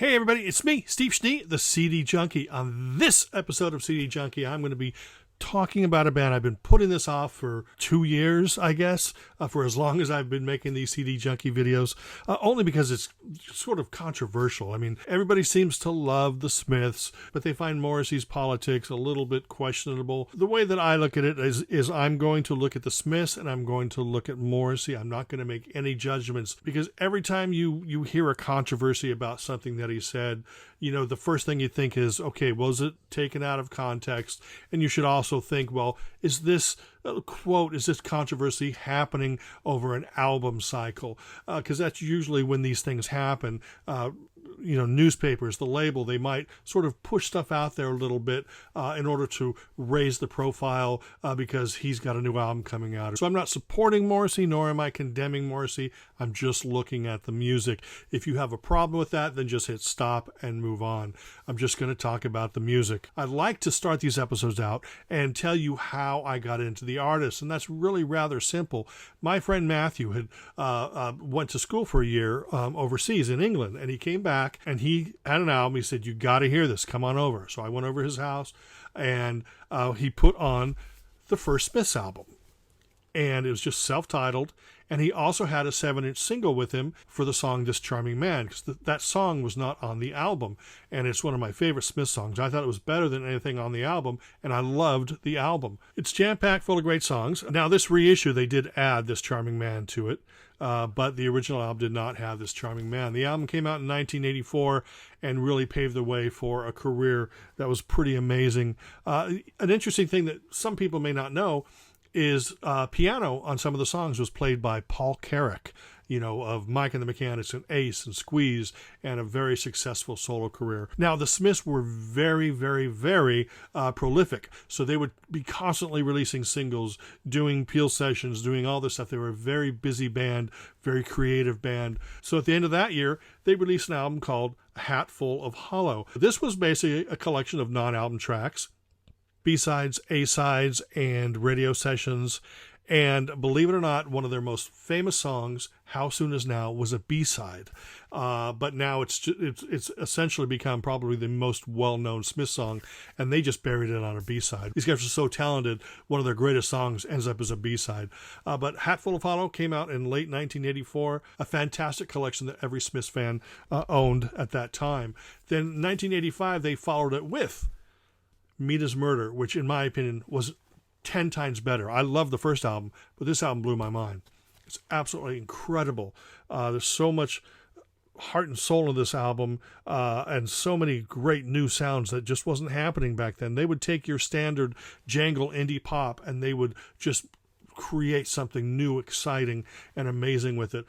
Hey everybody, it's me, Steve Schnee, the CD Junkie. On this episode of CD Junkie, I'm going to be talking about a band. I've been putting this off for 2 years, I guess, for as long as I've been making these CD Junkie videos, only because it's sort of controversial. I mean, everybody seems to love the Smiths, but they find Morrissey's politics a little bit questionable. The way that I look at it is I'm going to look at the Smiths and I'm going to look at Morrissey. I'm not going to make any judgments, because every time you hear a controversy about something that he said, you know, the first thing you think is, okay, was it taken out of context? And you should also think, well, is this quote, is this controversy happening over an album cycle? Because that's usually when these things happen. You know, newspapers, the label, they might sort of push stuff out there a little bit in order to raise the profile because he's got a new album coming out. So I'm not supporting Morrissey, nor am I condemning Morrissey. I'm just looking at the music. If you have a problem with that, then just hit stop and move on. I'm just going to talk about the music. I'd like to start these episodes out and tell you how I got into the artist, and that's really rather simple. My friend Matthew had went to school for a year overseas in England, and he came back and he had an album. He said, "You got to hear this. Come on over." So I went over to his house, and he put on the first Smiths album, and it was just self-titled. And he also had a 7-inch single with him for the song "This Charming Man," because that song was not on the album. And it's one of my favorite Smith songs. I thought it was better than anything on the album, and I loved the album. It's jam-packed full of great songs. Now, this reissue, they did add "This Charming Man" to it, but the original album did not have "This Charming Man." The album came out in 1984 and really paved the way for a career that was pretty amazing. An interesting thing that some people may not know is piano on some of the songs was played by Paul Carrack, you know, of Mike and the Mechanics and Ace and Squeeze, and a very successful solo career. Now, the Smiths were very, very, very prolific, so they would be constantly releasing singles, doing Peel sessions, doing all this stuff. They were a very busy band, very creative band. So at the end of that year, they released an album called A Hat Full of Hollow. This was basically a collection of non-album tracks, B-sides, A-sides, and radio sessions. And believe it or not, one of their most famous songs, "How Soon Is Now," was a B-side. But now it's essentially become probably the most well-known Smith song, and they just buried it on a B-side. These guys are so talented, one of their greatest songs ends up as a B-side. But Hatful of Hollow came out in late 1984, a fantastic collection that every Smiths fan owned at that time. Then in 1985, they followed it with Meat is Murder, which in my opinion was 10 times better. I love the first album, but this album blew my mind. It's absolutely incredible. There's so much heart and soul in this album, and so many great new sounds that just wasn't happening back then. They would take your standard jangle indie pop and they would just create something new, exciting, and amazing with it,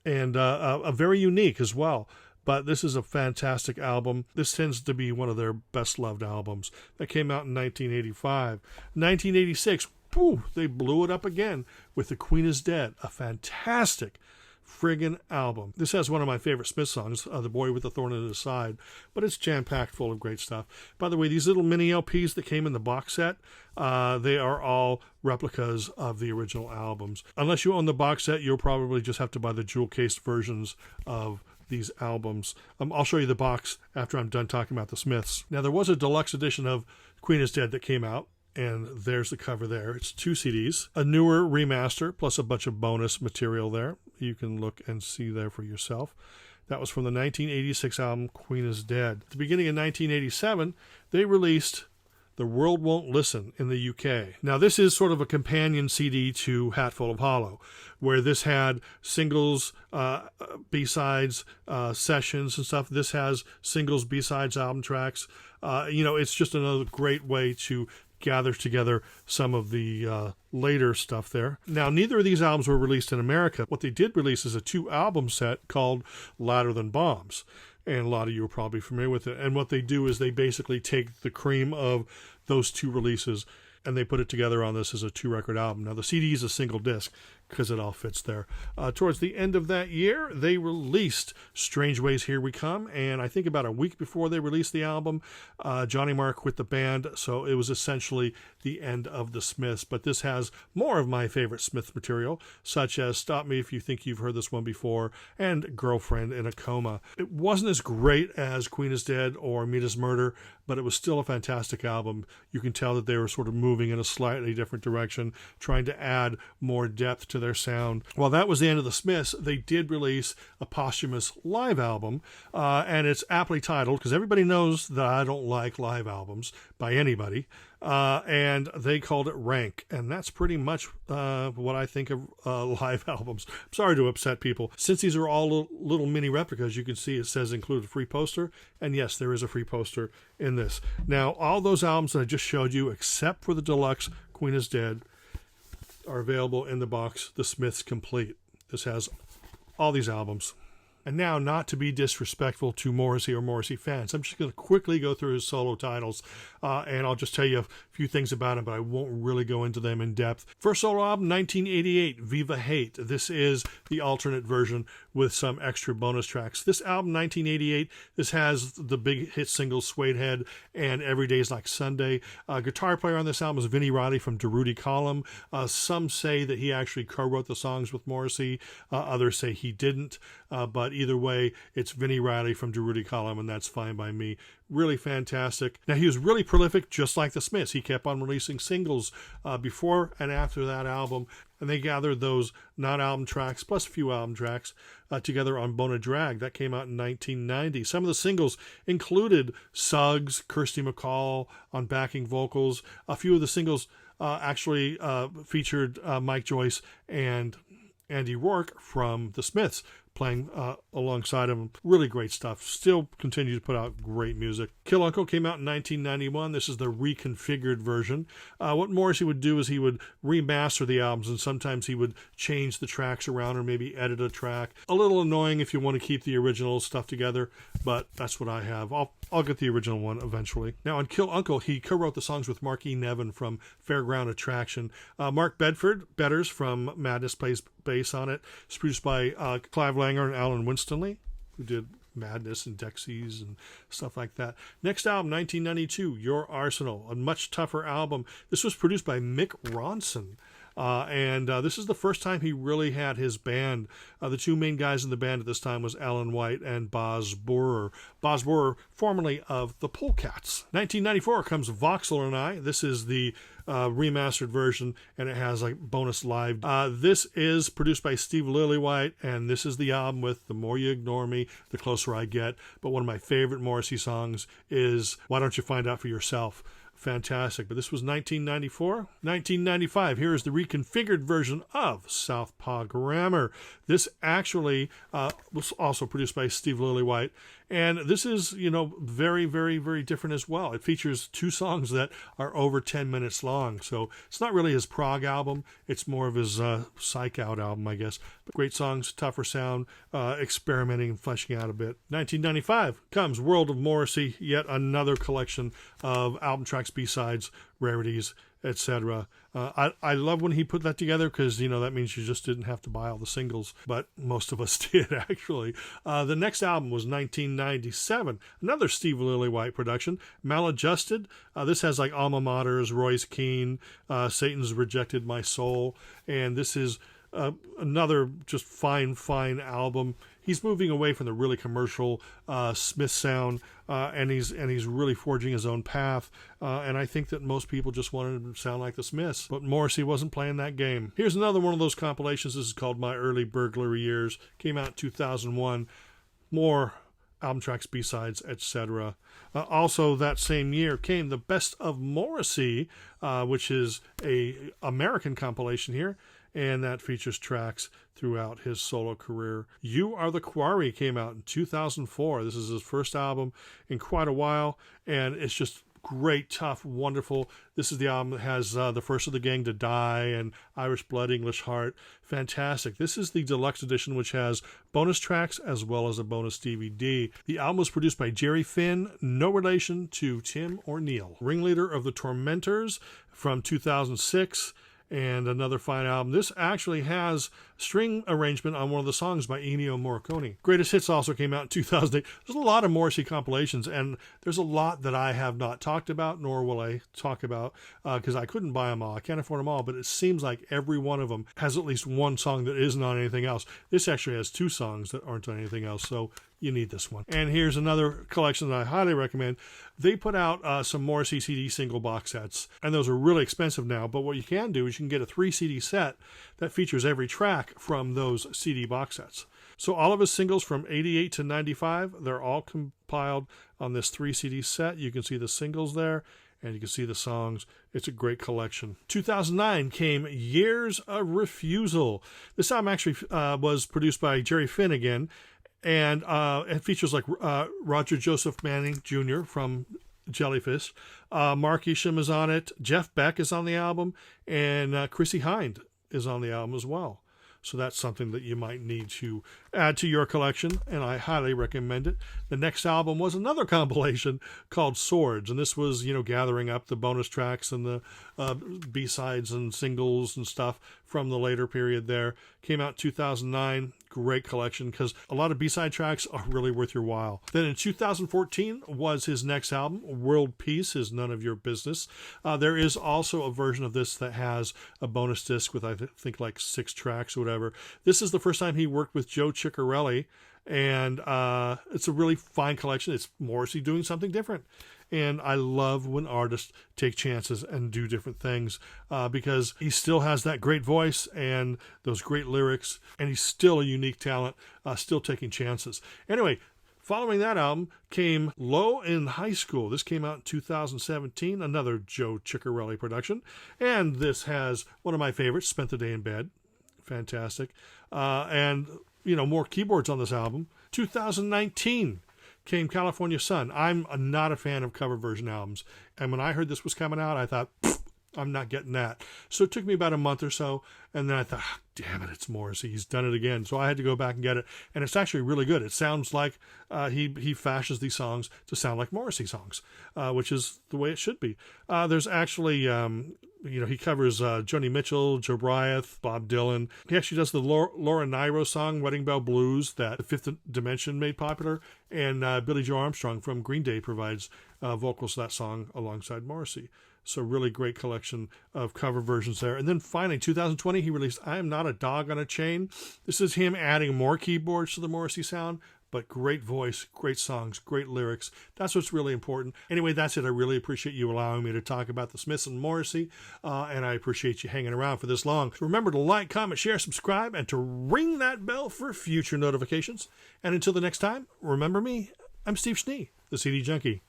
and a very unique as well. But this is a fantastic album. This tends to be one of their best-loved albums. That came out in 1985. 1986, they blew it up again with The Queen is Dead, a fantastic friggin' album. This has one of my favorite Smith songs, The Boy with the Thorn in His Side, but it's jam-packed full of great stuff. By the way, these little mini LPs that came in the box set, they are all replicas of the original albums. Unless you own the box set, you'll probably just have to buy the jewel-cased versions of these albums. I'll show you the box after I'm done talking about the Smiths. Now, there was a deluxe edition of Queen is Dead that came out, and there's the cover there. It's 2 CDs, a newer remaster, plus a bunch of bonus material there. You can look and see there for yourself. That was from the 1986 album Queen is Dead. At the beginning of 1987, they released The World Won't Listen in the UK. Now, this is sort of a companion CD to Hatful of Hollow, where this had singles, B-sides, sessions and stuff. This has singles, B-sides, album tracks. You know, it's just another great way to gather together some of the later stuff there. Now, neither of these albums were released in America. What they did release is a 2-album set called Louder Than Bombs. And a lot of you are probably familiar with it. And what they do is they basically take the cream of those 2 releases and they put it together on this as a 2-record album. Now, the CD is a single disc, because it all fits there. Towards the end of that year, they released Strange Ways, Here We Come, and I think about a week before they released the album, Johnny Marr quit the band, so it was essentially the end of the Smiths. But this has more of my favorite Smiths material, such as Stop Me If You Think You've Heard This One Before and Girlfriend in a Coma. It wasn't as great as Queen is Dead or Meet Is Murder, but it was still a fantastic album. You can tell that they were sort of moving in a slightly different direction, trying to add more depth to their sound. While that was the end of the Smiths, they did release a posthumous live album, and it's aptly titled, because everybody knows that I don't like live albums by anybody, and they called it Rank, and that's pretty much what I think of live albums. I'm sorry to upset people. Since these are all little mini replicas, you can see it says include a free poster, and yes, there is a free poster in this. Now, all those albums that I just showed you, except for the deluxe Queen is Dead, are available in the box, The Smiths Complete. This has all these albums. And now, not to be disrespectful to Morrissey or Morrissey fans, I'm just going to quickly go through his solo titles, and I'll just tell you a few things about him, but I won't really go into them in depth. First solo album, 1988, Viva Hate. This is the alternate version with some extra bonus tracks. This album, 1988, this has the big hit singles Suede Head and Every Day's Like Sunday. Guitar player on this album is Vinnie Riley from Durutti Column. Some say that he actually co-wrote the songs with Morrissey. Others say he didn't, but either way, it's Vinnie Riley from Durutti Column, and that's fine by me. Really fantastic. Now, he was really prolific, just like the Smiths. He kept on releasing singles before and after that album, and they gathered those non-album tracks, plus a few album tracks, together on Bona Drag. That came out in 1990. Some of the singles included Suggs, Kirsty MacColl on backing vocals. A few of the singles actually featured Mike Joyce and Andy Rourke from the Smiths playing alongside him. Really great stuff. Still continue to put out great music. Kill Uncle came out in 1991. This is the reconfigured version. What Morrissey would do is he would remaster the albums, and sometimes he would change the tracks around or maybe edit a track. A little annoying if you want to keep the original stuff together, but that's what I have. I'll get the original one eventually. Now, on Kill Uncle, he co-wrote the songs with Mark E. Nevin from Fairground Attraction. Mark Bedders from Madness plays bass on it. It's produced by Clive Langer and Alan Winstonley, who did Madness and Dexys and stuff like that. Next album, 1992, Your Arsenal, a much tougher album. This was produced by Mick Ronson. And this is the first time he really had his band. The two main guys in the band at this time was Alan White and Boz Borer. Boz Borer, formerly of the Polecats. 1994 comes Voxel and I. This is the remastered version, and it has like bonus live. This is produced by Steve Lillywhite, and this is the album with The More You Ignore Me, The Closer I Get. But one of my favorite Morrissey songs is Why Don't You Find Out For Yourself? Fantastic. But this was 1994. 1995, here is the reconfigured version of Southpaw Grammar. This actually was also produced by Steve Lillywhite. And this is, very, very, very different as well. It features two songs that are over 10 minutes long. So it's not really his prog album. It's more of his psych out album, I guess. But great songs, tougher sound, experimenting and fleshing out a bit. 1995 comes World of Morrissey, yet another collection of album tracks, B-sides, rarities, etc. I love when he put that together because, that means you just didn't have to buy all the singles, but most of us did, actually. The next album was 1997, another Steve Lillywhite production, Maladjusted. This has like Alma Maters, Royce Keane, Satan's Rejected My Soul, and this is another just fine album. He's moving away from the really commercial Smith sound, and he's really forging his own path. And I think that most people just wanted him to sound like the Smiths, but Morrissey wasn't playing that game. Here's another one of those compilations. This is called My Early Burglary Years. Came out in 2001. More album tracks, B-sides, etc. Also that same year came the Best of Morrissey, which is a American compilation here, and that features tracks throughout his solo career. You Are the Quarry came out in 2004. This is his first album in quite a while, and it's just great, tough, wonderful. This is the album that has The First of the Gang to Die and Irish Blood, English Heart. Fantastic. This is the deluxe edition, which has bonus tracks as well as a bonus DVD. The album was produced by Jerry Finn, no relation to Tim or Neil. Ringleader of the Tormentors from 2006. and another fine album. This actually has string arrangement on one of the songs by Ennio Morricone. Greatest Hits also came out in 2008. There's a lot of Morrissey compilations, and there's a lot that I have not talked about, nor will I talk about, because I couldn't buy them all. I can't afford them all, but it seems like every one of them has at least one song that isn't on anything else. This actually has 2 songs that aren't on anything else, so you need this one. And here's another collection that I highly recommend. They put out some Morrissey CD single box sets, and those are really expensive now, but what you can do is you can get a 3 CD set that features every track from those CD box sets. So all of his singles from 88 to 95, they're all compiled on this 3 CD set. You can see the singles there, and you can see the songs. It's a great collection. 2009 came Years of Refusal. This album actually was produced by Jerry Finn again, and it features like Roger Joseph Manning Jr. from Jellyfish. Mark Isham is on it. Jeff Beck is on the album, and Chrissy Hind is on the album as well. So that's something that you might need to add to your collection, and I highly recommend it. The next album was another compilation called Swords, and this was, gathering up the bonus tracks and the B-sides and singles and stuff from the later period there. Came out in 2009. Great collection, because a lot of B-side tracks are really worth your while. Then in 2014 was his next album, World Peace is None of Your Business. There is also a version of this that has a bonus disc with, I think, like 6 tracks or whatever. This is the first time he worked with Joe Ciccarelli, and it's a really fine collection. It's Morrissey doing something different. And I love when artists take chances and do different things, because he still has that great voice and those great lyrics, and he's still a unique talent, still taking chances. Anyway, following that album came Low in High School. This came out in 2017, another Joe Ciccarelli production. And this has one of my favorites, Spent the Day in Bed. Fantastic. And, more keyboards on this album. 2019 came California Sun. I'm not a fan of cover version albums, and when I heard this was coming out, I thought, I'm not getting that. So it took me about a month or so, and then I thought, damn it, it's Morrissey. He's done it again. So I had to go back and get it, and it's actually really good. It sounds like he fashions these songs to sound like Morrissey songs, which is the way it should be. There's actually, he covers Joni Mitchell, Joe Bryant, Bob Dylan. He actually does the Laura Nyro song, Wedding Bell Blues, that the Fifth Dimension made popular, and Billie Joe Armstrong from Green Day provides vocals to that song alongside Morrissey. So really great collection of cover versions there. And then finally, 2020, he released I Am Not a Dog on a Chain. This is him adding more keyboards to the Morrissey sound, but great voice, great songs, great lyrics. That's what's really important. Anyway, that's it. I really appreciate you allowing me to talk about the Smiths and Morrissey, and I appreciate you hanging around for this long. So remember to like, comment, share, subscribe, and to ring that bell for future notifications. And until the next time, remember me, I'm Steve Schnee, the CD Junkie.